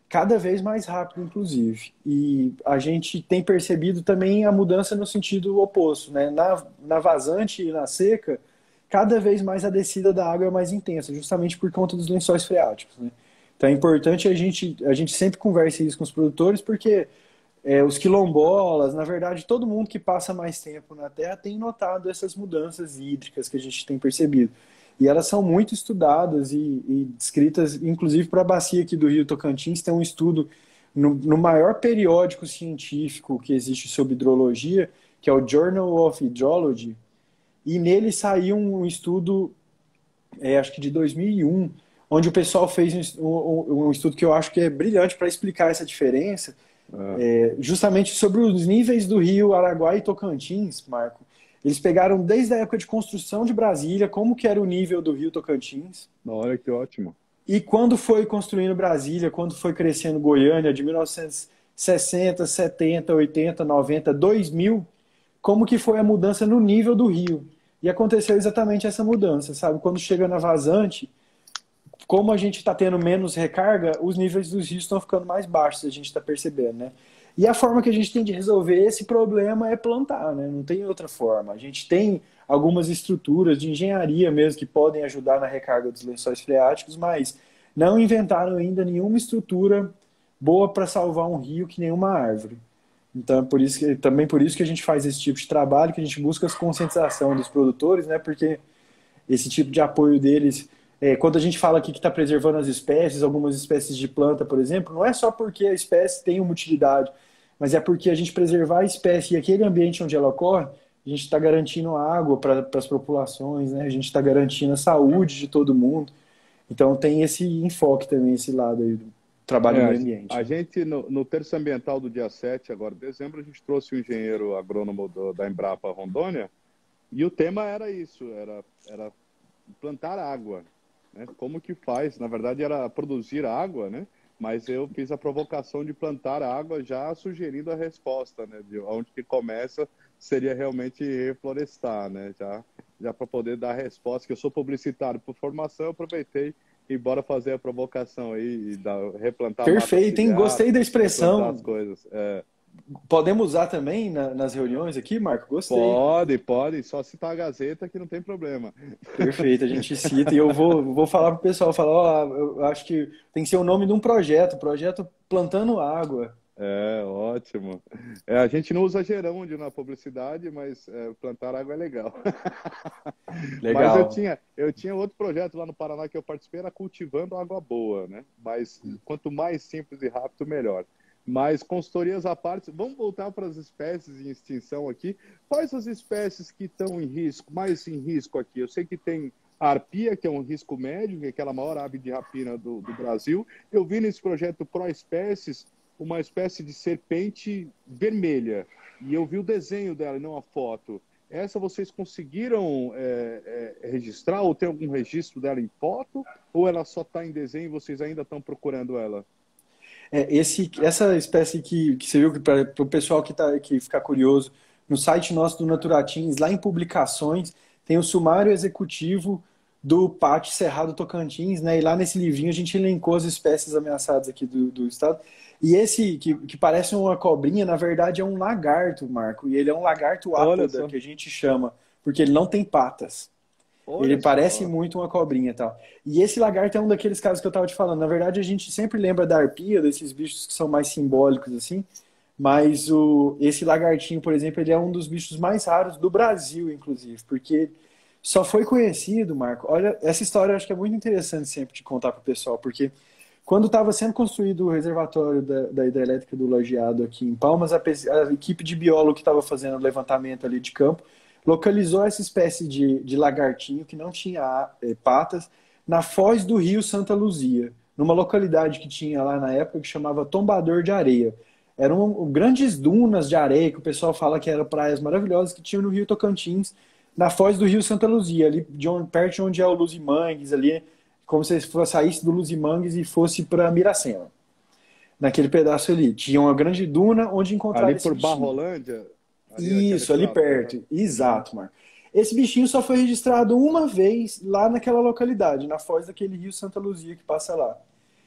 Cada vez mais rápido, inclusive. E a gente tem percebido também a mudança no sentido oposto, né? Na vazante e na seca, cada vez mais a descida da água é mais intensa, justamente por conta dos lençóis freáticos, né? Então é importante a gente sempre converse isso com os produtores, porque os quilombolas, na verdade, todo mundo que passa mais tempo na Terra tem notado essas mudanças hídricas que a gente tem percebido. E elas são muito estudadas e descritas, inclusive para a bacia aqui do Rio Tocantins, tem um estudo no maior periódico científico que existe sobre hidrologia, que é o Journal of Hydrology, e nele saiu um estudo, acho que de 2001, onde o pessoal fez um estudo que eu acho que é brilhante para explicar essa diferença, justamente sobre os níveis do rio Araguaia e Tocantins, Marco. Eles pegaram desde a época de construção de Brasília, como que era o nível do rio Tocantins. Olha que ótimo. E quando foi construindo Brasília, quando foi crescendo Goiânia, de 1960, 70, 80, 90, 2000, como que foi a mudança no nível do rio. E aconteceu exatamente essa mudança, sabe? Quando chega na vazante, como a gente está tendo menos recarga, os níveis dos rios estão ficando mais baixos, a gente está percebendo, né? E a forma que a gente tem de resolver esse problema é plantar, né? Não tem outra forma. A gente tem algumas estruturas de engenharia mesmo que podem ajudar na recarga dos lençóis freáticos, mas não inventaram ainda nenhuma estrutura boa para salvar um rio que nenhuma árvore. Então, também por isso que a gente faz esse tipo de trabalho, que a gente busca a conscientização dos produtores, né? Porque esse tipo de apoio deles, quando a gente fala aqui que está preservando as espécies, algumas espécies de planta, por exemplo, não é só porque a espécie tem uma utilidade, mas é porque a gente preservar a espécie e aquele ambiente onde ela ocorre, a gente está garantindo água para as populações, né? A gente está garantindo a saúde de todo mundo. Então tem esse enfoque também, esse lado aí do trabalho no meio ambiente. A gente, no terço ambiental do dia 7, agora de dezembro, a gente trouxe o engenheiro agrônomo da Embrapa Rondônia, e o tema era isso, era plantar água, né? Como que faz? Na verdade era produzir água, né? Mas eu fiz a provocação de plantar água já sugerindo a resposta, né? De onde que começa seria realmente reflorestar, né? Já para poder dar a resposta, que eu sou publicitário por formação, eu aproveitei e bora fazer a provocação aí e replantar. Perfeito, hein? Gostei da expressão. As coisas. Podemos usar também nas reuniões aqui, Marco? Gostei. Pode. Só citar a Gazeta que não tem problema. Perfeito, a gente cita e eu vou falar pro pessoal, eu acho que tem que ser o nome de um projeto Plantando Água. Ótimo. Ótimo. A gente não usa gerúndio na publicidade, mas plantar água é legal. Mas Legal. eu tinha outro projeto lá no Paraná que eu participei, era cultivando água boa, né? Mas quanto mais simples e rápido, melhor. Mas consultorias à parte, vamos voltar para as espécies em extinção aqui. Quais as espécies que estão em risco, mais em risco aqui? Eu sei que tem a arpia, que é um risco médio, que é aquela maior ave de rapina do Brasil. Eu vi nesse projeto Proespécies uma espécie de serpente vermelha. E eu vi o desenho dela e não a foto. Essa vocês conseguiram registrar ou tem algum registro dela em foto? Ou ela só está em desenho e vocês ainda estão procurando ela? Essa espécie que você viu, para o pessoal que ficar curioso, no site nosso do Naturatins, lá em publicações, tem o sumário executivo do Pátio Cerrado Tocantins, né? E lá nesse livrinho a gente elencou as espécies ameaçadas aqui do estado. E esse que parece uma cobrinha, na verdade é um lagarto, Marco. E ele é um lagarto ápoda, que a gente chama, porque ele não tem patas. Ele parece muito uma cobrinha e tal. E esse lagarto é um daqueles casos que eu estava te falando. Na verdade, a gente sempre lembra da arpia, desses bichos que são mais simbólicos, assim. Mas esse lagartinho, por exemplo, ele é um dos bichos mais raros do Brasil, inclusive. Porque só foi conhecido, Marco. Olha, essa história eu acho que é muito interessante sempre de contar para o pessoal. Porque quando estava sendo construído o reservatório da hidrelétrica do Lajeado aqui em Palmas, a equipe de biólogo que estava fazendo o levantamento ali de campo localizou essa espécie de lagartinho que não tinha patas na foz do rio Santa Luzia, numa localidade que tinha lá na época que chamava Tombador de Areia. Eram grandes dunas de areia, que o pessoal fala que eram praias maravilhosas que tinham no rio Tocantins, na foz do rio Santa Luzia, ali perto de onde é o Luzimangues, ali, como se saísse do Luzimangues e fosse para Miracema. Naquele pedaço ali. Tinha uma grande duna onde encontraram esse bichinho. Ali por Barrolândia? Isso, ali perto. Exato, Marco. Esse bichinho só foi registrado uma vez lá naquela localidade, na foz daquele rio Santa Luzia que passa lá.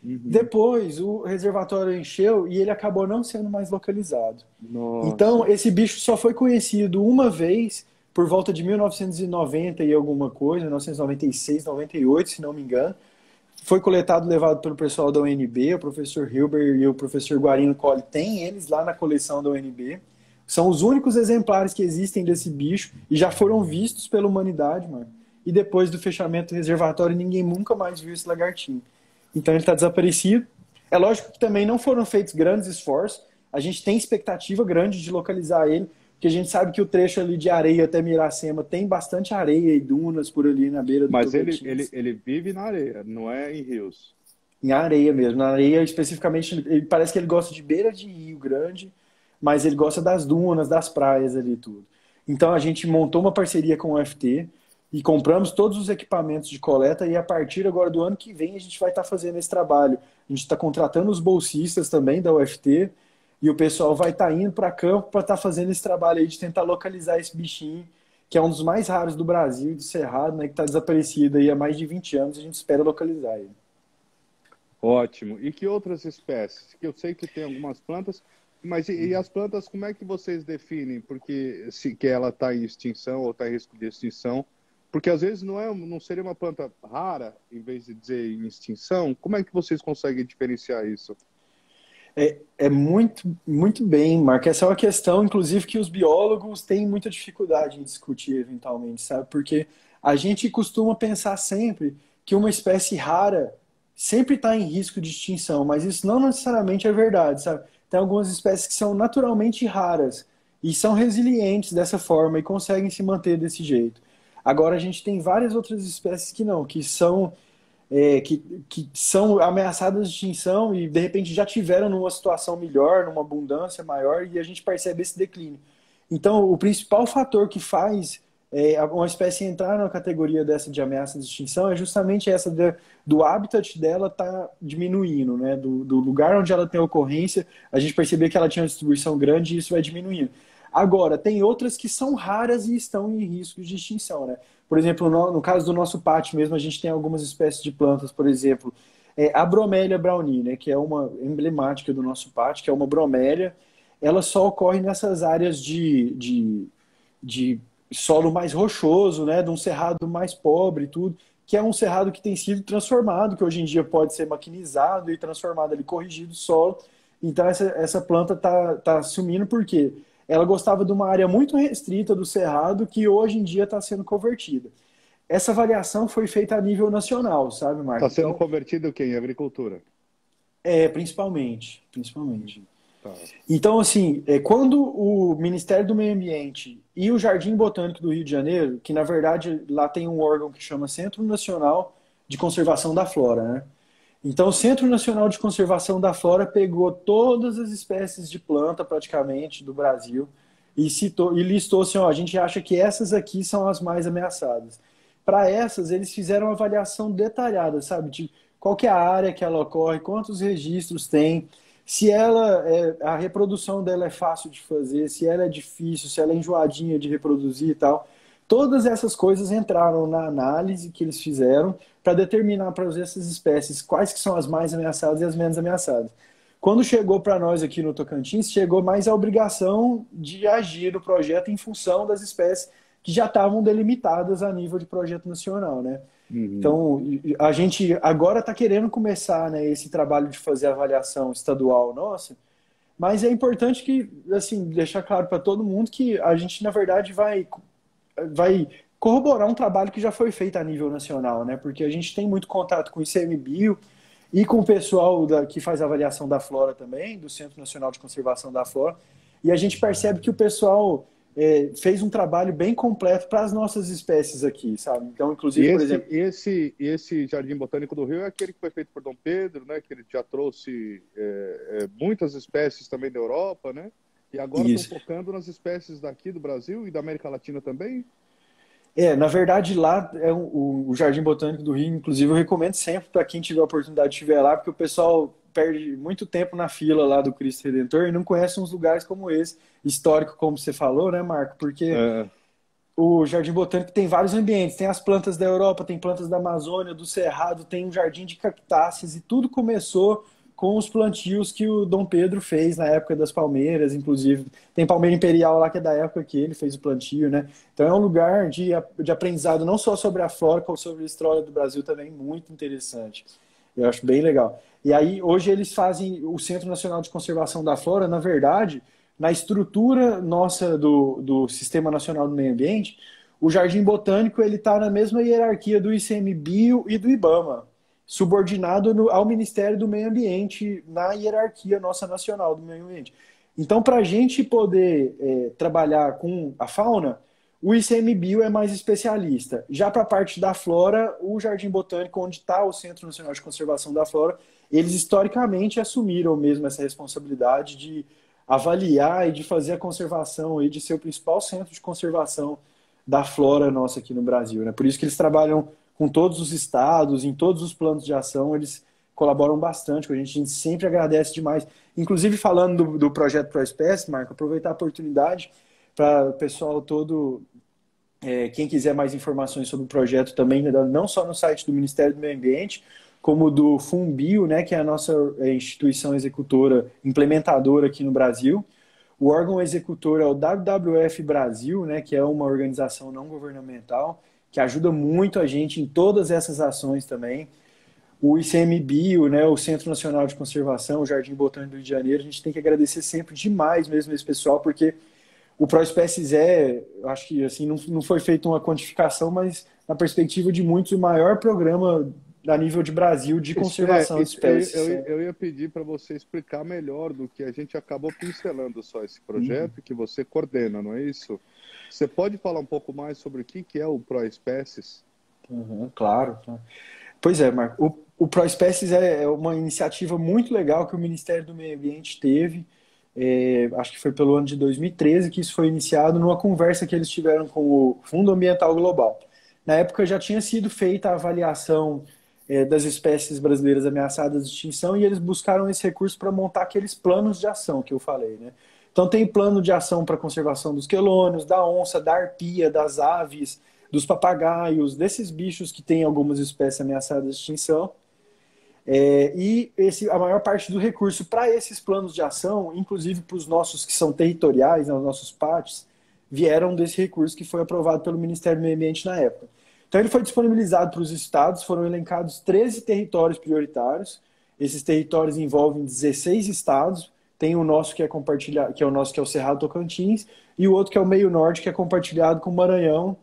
Depois, o reservatório encheu e ele acabou não sendo mais localizado. Nossa. Então, esse bicho só foi conhecido uma vez por volta de 1990 e alguma coisa, 1996, 98, se não me engano. Foi coletado, levado pelo pessoal da UNB, o professor Hilber e o professor Guarino Colli tem eles lá na coleção da UNB. São os únicos exemplares que existem desse bicho e já foram vistos pela humanidade, mano. E depois do fechamento do reservatório, ninguém nunca mais viu esse lagartinho. Então ele está desaparecido. É lógico que também não foram feitos grandes esforços. A gente tem expectativa grande de localizar ele, porque a gente sabe que o trecho ali de areia até Miracema tem bastante areia e dunas por ali na beira do Tocantins. Mas ele vive na areia, não é em rios? Em areia mesmo. Na areia, especificamente, ele parece que ele gosta de beira de rio grande, mas ele gosta das dunas, das praias ali e tudo. Então a gente montou uma parceria com o UFT e compramos todos os equipamentos de coleta e a partir agora do ano que vem a gente vai estar fazendo esse trabalho. A gente está contratando os bolsistas também da UFT e o pessoal vai estar indo para campo para estar fazendo esse trabalho aí de tentar localizar esse bichinho, que é um dos mais raros do Brasil, do Cerrado, né, que está desaparecido aí há mais de 20 anos, a gente espera localizar ele. Ótimo. E que outras espécies? Que eu sei que tem algumas plantas, mas e as plantas, como é que vocês definem? Porque que ela está em extinção ou está em risco de extinção? Porque às vezes não seria uma planta rara, em vez de dizer em extinção. Como é que vocês conseguem diferenciar isso? É muito, muito bem, Marco. Essa é uma questão, inclusive, que os biólogos têm muita dificuldade em discutir eventualmente, sabe? Porque a gente costuma pensar sempre que uma espécie rara sempre está em risco de extinção, mas isso não necessariamente é verdade, sabe? Tem algumas espécies que são naturalmente raras e são resilientes dessa forma e conseguem se manter desse jeito. Agora a gente tem várias outras espécies que não, que são ameaçadas de extinção e de repente já tiveram numa situação melhor, numa abundância maior e a gente percebe esse declínio. Então o principal fator que faz uma espécie entrar na categoria dessa de ameaça de extinção é justamente essa do habitat dela tá diminuindo, né? Do lugar onde ela tem ocorrência, a gente perceber que ela tinha uma distribuição grande e isso vai diminuindo. Agora, tem outras que são raras e estão em risco de extinção, né? Por exemplo, no caso do nosso pátio mesmo, a gente tem algumas espécies de plantas, por exemplo, a bromélia brownie, né? Que é uma emblemática do nosso pátio, que é uma bromélia. Ela só ocorre nessas áreas de solo mais rochoso, né? De um cerrado mais pobre e tudo, que é um cerrado que tem sido transformado, que hoje em dia pode ser maquinizado e transformado ali, corrigido o solo, Então essa planta tá sumindo porque ela gostava de uma área muito restrita do cerrado que hoje em dia está sendo convertida. Essa avaliação foi feita a nível nacional, sabe, Marco? Está sendo Então, convertido o quê? Em agricultura? principalmente. Tá. Então, assim, quando o Ministério do Meio Ambiente e o Jardim Botânico do Rio de Janeiro, que na verdade lá tem um órgão que chama Centro Nacional de Conservação da Flora, né? Então, o Centro Nacional de Conservação da Flora pegou todas as espécies de planta, praticamente, do Brasil e listou assim, ó, a gente acha que essas aqui são as mais ameaçadas. Para essas, eles fizeram uma avaliação detalhada, sabe? De qual que é a área que ela ocorre, quantos registros tem, se a reprodução dela é fácil de fazer, se ela é difícil, se ela é enjoadinha de reproduzir e tal. Todas essas coisas entraram na análise que eles fizeram para determinar para essas espécies quais que são as mais ameaçadas e as menos ameaçadas. Quando chegou para nós aqui no Tocantins, chegou mais a obrigação de agir no projeto em função das espécies que já estavam delimitadas a nível de projeto nacional, né? Uhum. Então, a gente agora está querendo começar, né, esse trabalho de fazer a avaliação estadual nossa, mas é importante que, assim, deixar claro para todo mundo que a gente, na verdade, vai corroborar um trabalho que já foi feito a nível nacional, né? Porque a gente tem muito contato com o ICMBio e com o pessoal que faz a avaliação da flora também, do Centro Nacional de Conservação da Flora, e a gente percebe que o pessoal fez um trabalho bem completo para as nossas espécies aqui, sabe? Então, inclusive, por exemplo... Esse Jardim Botânico do Rio é aquele que foi feito por Dom Pedro, né? Que ele já trouxe muitas espécies também da Europa, né? E agora estão focando nas espécies daqui do Brasil e da América Latina também? Na verdade, lá o Jardim Botânico do Rio, inclusive, eu recomendo sempre para quem tiver a oportunidade de estiver lá, porque o pessoal perde muito tempo na fila lá do Cristo Redentor e não conhece uns lugares como esse, histórico, como você falou, né, Marco? Porque o Jardim Botânico tem vários ambientes, tem as plantas da Europa, tem plantas da Amazônia, do Cerrado, tem um jardim de cactáceas e tudo começou com os plantios que o Dom Pedro fez na época das palmeiras, inclusive. Tem palmeira imperial lá que é da época que ele fez o plantio, né? Então é um lugar de aprendizado não só sobre a flora, como sobre a história do Brasil também, muito interessante. Eu acho bem legal. E aí, hoje eles fazem o Centro Nacional de Conservação da Flora, na verdade, na estrutura nossa do Sistema Nacional do Meio Ambiente, o Jardim Botânico ele está na mesma hierarquia do ICMBio e do IBAMA, subordinado ao Ministério do Meio Ambiente na hierarquia nossa nacional do meio ambiente. Então, para a gente poder trabalhar com a fauna, o ICMBio é mais especialista. Já para a parte da flora, o Jardim Botânico, onde está o Centro Nacional de Conservação da Flora, eles historicamente assumiram mesmo essa responsabilidade de avaliar e de fazer a conservação e de ser o principal centro de conservação da flora nossa aqui no Brasil, né? Por isso que eles trabalham com todos os estados, em todos os planos de ação, eles colaboram bastante com a gente sempre agradece demais. Inclusive, falando do projeto ProEspécie, Marco, aproveitar a oportunidade para o pessoal todo, quem quiser mais informações sobre o projeto também, não só no site do Ministério do Meio Ambiente, como do FUNBio, né, que é a nossa instituição executora, implementadora aqui no Brasil. O órgão executor é o WWF Brasil, né, que é uma organização não governamental, que ajuda muito a gente em todas essas ações também. O ICMBio, né, o Centro Nacional de Conservação, o Jardim Botânico do Rio de Janeiro, a gente tem que agradecer sempre demais mesmo esse pessoal, porque o ProEspécies acho que assim, não foi feita uma quantificação, mas na perspectiva de muitos, o maior programa a nível de Brasil de conservação de espécies. Eu ia pedir para você explicar melhor do que a gente acabou pincelando só esse projeto que você coordena, não é isso? Você pode falar um pouco mais sobre o que é o ProEspécies? Claro. Pois é, Marco. O ProEspécies é uma iniciativa muito legal que o Ministério do Meio Ambiente teve. Acho que foi pelo ano de 2013 que isso foi iniciado numa conversa que eles tiveram com o Fundo Ambiental Global. Na época já tinha sido feita a avaliação das espécies brasileiras ameaçadas de extinção e eles buscaram esse recurso para montar aqueles planos de ação que eu falei, né? Então tem plano de ação para conservação dos quelônios, da onça, da arpia, das aves, dos papagaios, desses bichos que têm algumas espécies ameaçadas de extinção. A maior parte do recurso para esses planos de ação, inclusive para os nossos que são territoriais, né, os nossos PATs, vieram desse recurso que foi aprovado pelo Ministério do Meio Ambiente na época. Então ele foi disponibilizado para os estados, foram elencados 13 territórios prioritários, Esses territórios envolvem 16 estados. Tem o nosso que é compartilhado, que é o nosso que é o Cerrado Tocantins, e o outro que é o Meio Norte, que é compartilhado com o Maranhão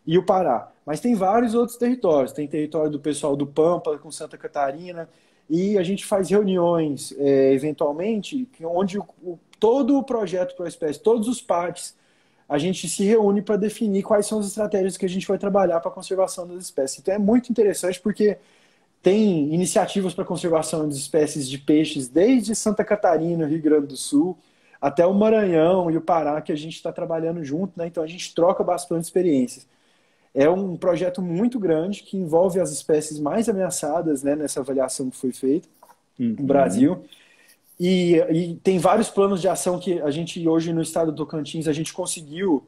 e o Pará. Mas tem vários outros territórios. Tem território do pessoal do Pampa, com Santa Catarina, e a gente faz reuniões, eventualmente, onde todo o projeto ProSpécie, todos os partes, a gente se reúne para definir quais são as estratégias que a gente vai trabalhar para a conservação das espécies. Então é muito interessante porque tem iniciativas para conservação de espécies de peixes desde Santa Catarina, Rio Grande do Sul, até o Maranhão e o Pará, que a gente está trabalhando junto, né? Então a gente troca bastante experiências. É um projeto muito grande que envolve as espécies mais ameaçadas, né, nessa avaliação que foi feita no Brasil. E tem vários planos de ação que a gente, hoje no estado do Tocantins, a gente conseguiu,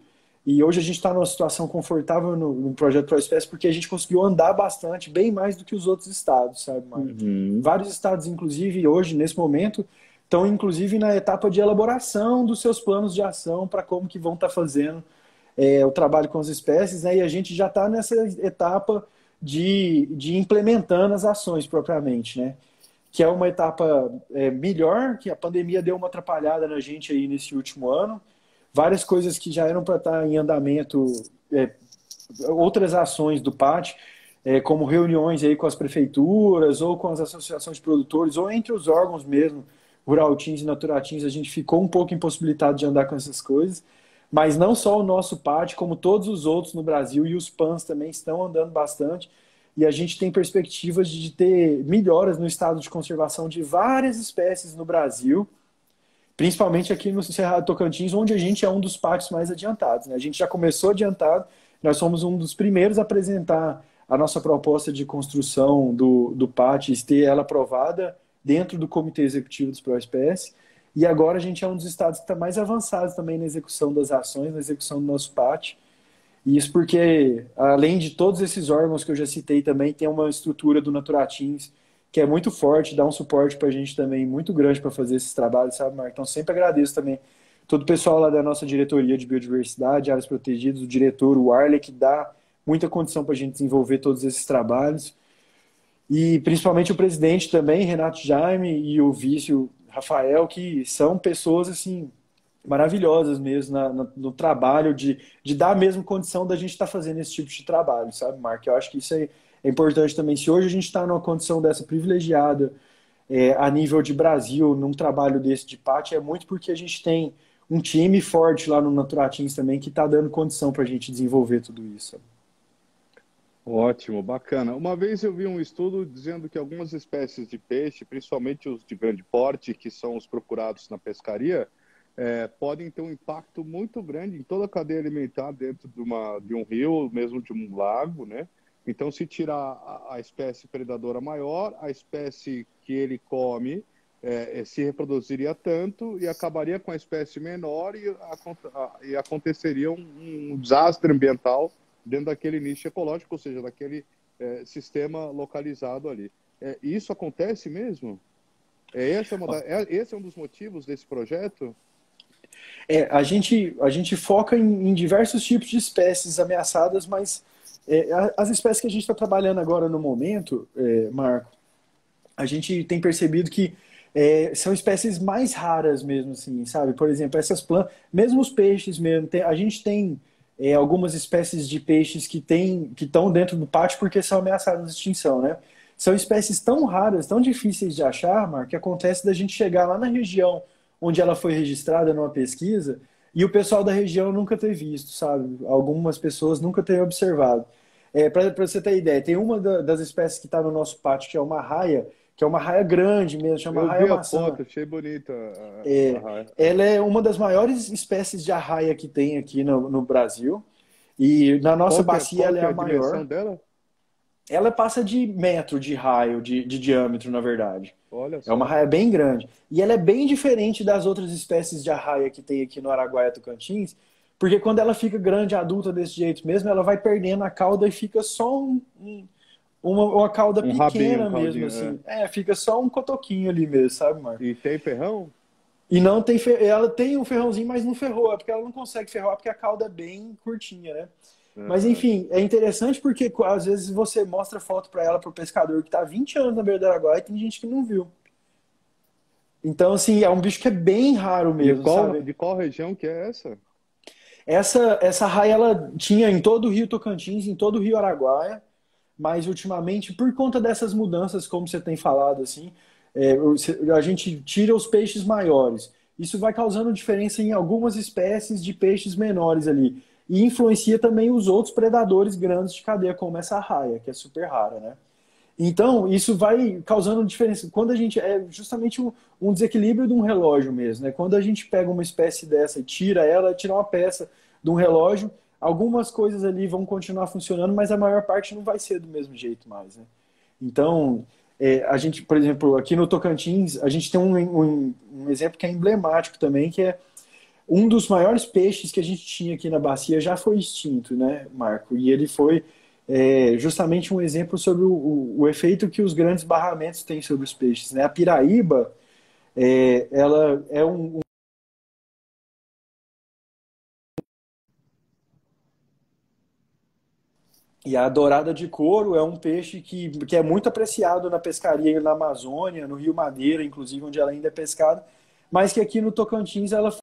e hoje a gente está numa situação confortável no projeto ProSpécie, porque a gente conseguiu andar bastante, bem mais do que os outros estados, sabe, Marco? Vários estados, inclusive, hoje, nesse momento, estão, inclusive, na etapa de elaboração dos seus planos de ação para como que vão estar fazendo o trabalho com as espécies, né? E a gente já está nessa etapa de implementando as ações propriamente, né? Que é uma etapa melhor, que a pandemia deu uma atrapalhada na gente aí nesse último ano. Várias coisas que já eram para estar em andamento, outras ações do PAT, como reuniões aí com as prefeituras, ou com as associações de produtores, ou entre os órgãos mesmo, Ruraltins e Naturatins, a gente ficou um pouco impossibilitado de andar com essas coisas. Mas não só o nosso PAT, como todos os outros no Brasil, e os PANs também estão andando bastante. E a gente tem perspectivas de ter melhoras no estado de conservação de várias espécies no Brasil, principalmente aqui no Cerrado Tocantins, onde a gente é um dos PATs mais adiantados, né? A gente já começou adiantado, nós somos um dos primeiros a apresentar a nossa proposta de construção do PAT e ter ela aprovada dentro do Comitê Executivo dos ProSpécie. E agora a gente é um dos estados que está mais avançados também na execução das ações, na execução do nosso PAT. E isso porque, além de todos esses órgãos que eu já citei também, tem uma estrutura do Naturatins que é muito forte, dá um suporte para a gente também muito grande para fazer esses trabalhos, sabe, Marco? Então sempre agradeço também todo o pessoal lá da nossa diretoria de biodiversidade, áreas protegidas, o diretor, o Arley, que dá muita condição para a gente desenvolver todos esses trabalhos. E principalmente o presidente também, Renato Jaime, e o vice, o Rafael, que são pessoas assim maravilhosas mesmo no trabalho de dar a mesma condição da gente estar fazendo esse tipo de trabalho, sabe, Marco? Eu acho que isso é importante também. Se hoje a gente está numa condição dessa privilegiada a nível de Brasil, num trabalho desse de PAT, é muito porque a gente tem um time forte lá no Naturatins também que está dando condição para a gente desenvolver tudo isso, sabe? Ótimo, bacana. Uma vez eu vi um estudo dizendo que algumas espécies de peixe, principalmente os de grande porte, que são os procurados na pescaria, podem ter um impacto muito grande em toda a cadeia alimentar dentro de um rio, mesmo de um lago, né? Então, se tirar a espécie predadora maior, a espécie que ele come se reproduziria tanto e acabaria com a espécie menor e aconteceria um desastre ambiental dentro daquele nicho ecológico, ou seja, daquele sistema localizado ali. Isso acontece mesmo? Esse é um dos motivos desse projeto? A gente foca em diversos tipos de espécies ameaçadas, mas as espécies que a gente está trabalhando agora no momento, Marco, a gente tem percebido que são espécies mais raras mesmo, assim, sabe? Por exemplo, essas plantas, mesmo os peixes mesmo, a gente tem algumas espécies de peixes que estão dentro do pátio porque são ameaçadas de extinção, né? São espécies tão raras, tão difíceis de achar, Marco, que acontece da gente chegar lá na região onde ela foi registrada numa pesquisa e o pessoal da região nunca ter visto, sabe? Algumas pessoas nunca terem observado. Para você ter ideia, tem uma das espécies que está no nosso pátio, que é uma raia grande mesmo, chama raia maçã. Foto, achei bonita a raia. Ela é uma das maiores espécies de arraia que tem aqui no Brasil. E na nossa bacia ela é a maior. Dimensão dela? Ela passa de metro de raio, de diâmetro, na verdade. Olha só. É uma raia bem grande. E ela é bem diferente das outras espécies de arraia que tem aqui no Araguaia Tocantins, porque quando ela fica grande, adulta desse jeito mesmo, ela vai perdendo a cauda e fica só uma cauda pequena mesmo, assim. Fica só um cotoquinho ali mesmo, sabe, Marco? E tem ferrão? E não tem ela tem um ferrãozinho, mas não ferrou, porque ela não consegue ferrar, porque a cauda é bem curtinha, né? Mas enfim, é interessante porque às vezes você mostra foto para ela, pro pescador que tá 20 anos na beira do Araguaia e tem gente que não viu. Então, assim, é um bicho que é bem raro mesmo, sabe? De qual região que é essa? Essa raia, ela tinha em todo o Rio Tocantins, em todo o Rio Araguaia, mas ultimamente, por conta dessas mudanças, como você tem falado, assim, a gente tira os peixes maiores. Isso vai causando diferença em algumas espécies de peixes menores ali. E influencia também os outros predadores grandes de cadeia, como essa raia, que é super rara, né? Então, isso vai causando diferença. Quando a gente. É justamente um desequilíbrio de um relógio mesmo, né? Quando a gente pega uma espécie dessa e tira ela, tira uma peça de um relógio, algumas coisas ali vão continuar funcionando, mas a maior parte não vai ser do mesmo jeito mais, né? Então, a gente, por exemplo, aqui no Tocantins, a gente tem um exemplo que é emblemático também, que é um dos maiores peixes que a gente tinha aqui na bacia já foi extinto, né, Marco? E ele foi justamente um exemplo sobre o efeito que os grandes barramentos têm sobre os peixes, né? A piraíba, ela é e a dourada de couro é um peixe que é muito apreciado na pescaria na Amazônia, no Rio Madeira, inclusive, onde ela ainda é pescada, mas que aqui no Tocantins ela